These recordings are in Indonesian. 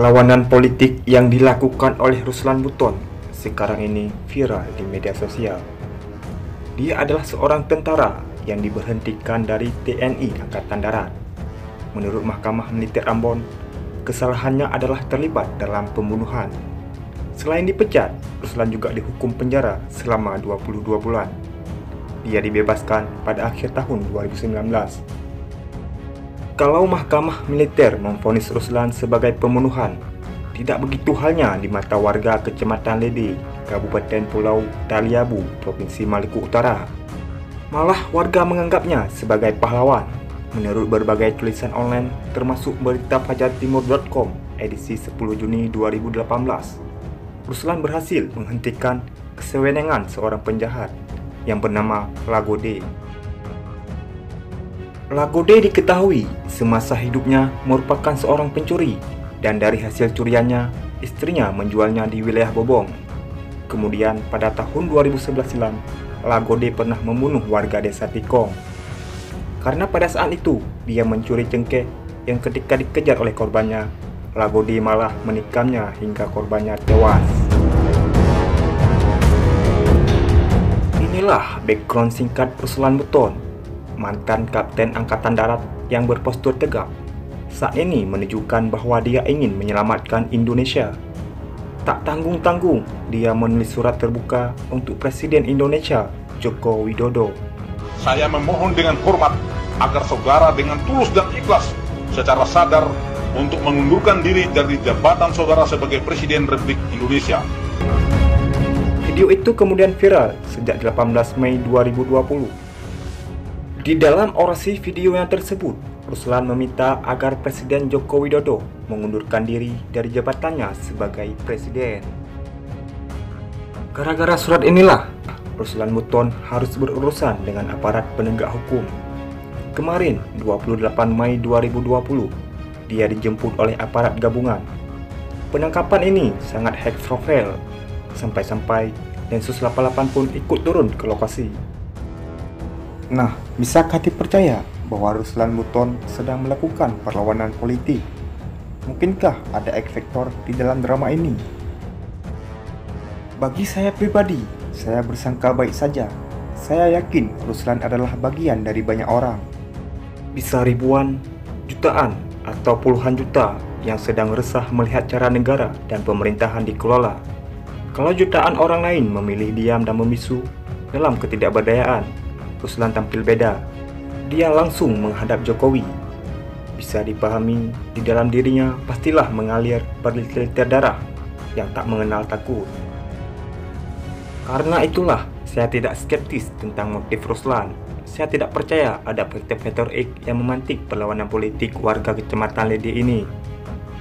Perlawanan politik yang dilakukan oleh Ruslan Buton sekarang ini viral di media sosial. Dia adalah seorang tentara yang diberhentikan dari TNI Angkatan Darat. Menurut Mahkamah Militer Ambon, kesalahannya adalah terlibat dalam pembunuhan. Selain dipecat, Ruslan juga dihukum penjara selama 22 bulan. Dia dibebaskan pada akhir tahun 2019. Kalau Mahkamah Militer memvonis Ruslan sebagai pembunuhan, tidak begitu halnya di mata warga Kecamatan Lede, Kabupaten Pulau Taliabu, Provinsi Maluku Utara. Malah warga menganggapnya sebagai pahlawan. Menurut berbagai tulisan online, termasuk berita fajartimur.com edisi 10 Juni 2018, Ruslan berhasil menghentikan kesewenangan seorang penjahat yang bernama Lagode. Lagode diketahui semasa hidupnya merupakan seorang pencuri, dan dari hasil curiannya, istrinya menjualnya di wilayah Bobong. Kemudian pada tahun 2011 silam, Lagode pernah membunuh warga desa Tikong. Karena pada saat itu, dia mencuri cengkeh yang ketika dikejar oleh korbannya, Lagode malah menikamnya hingga korbannya tewas. Inilah background singkat Ruslan Buton, mantan Kapten Angkatan Darat yang berpostur tegak. Saat ini menunjukkan bahwa dia ingin menyelamatkan Indonesia. Tak tanggung-tanggung, dia menulis surat terbuka untuk Presiden Indonesia, Joko Widodo. Saya memohon dengan hormat agar saudara dengan tulus dan ikhlas secara sadar untuk mengundurkan diri dari jabatan saudara sebagai Presiden Republik Indonesia. Video itu kemudian viral sejak 18 Mei 2020. Di dalam orasi video yang tersebut, Ruslan meminta agar Presiden Joko Widodo mengundurkan diri dari jabatannya sebagai presiden. Gara-gara surat inilah, Ruslan Buton harus berurusan dengan aparat penegak hukum. Kemarin, 28 Mei 2020, dia dijemput oleh aparat gabungan. Penangkapan ini sangat high profile, sampai-sampai Densus 88 pun ikut turun ke lokasi. Nah, bisakah dipercaya bahwa Ruslan Buton sedang melakukan perlawanan politik? Mungkinkah ada X faktor di dalam drama ini? Bagi saya pribadi, saya bersangka baik saja. Saya yakin Ruslan adalah bagian dari banyak orang. Bisa ribuan, jutaan, atau puluhan juta yang sedang resah melihat cara negara dan pemerintahan dikelola. Kalau jutaan orang lain memilih diam dan membisu dalam ketidakberdayaan, Ruslan tampil beda. Dia langsung menghadap Jokowi. Bisa dipahami, di dalam dirinya pastilah mengalir berliter-liter darah yang tak mengenal takut. Karena itulah, saya tidak skeptis tentang motif Ruslan. Saya tidak percaya ada faktor X yang memantik perlawanan politik warga Kecamatan Lede ini.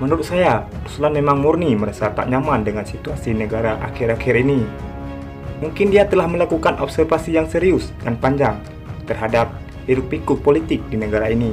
Menurut saya, Ruslan memang murni merasa tak nyaman dengan situasi negara akhir-akhir ini. Mungkin dia telah melakukan observasi yang serius dan panjang terhadap hiruk-pikuk politik di negara ini.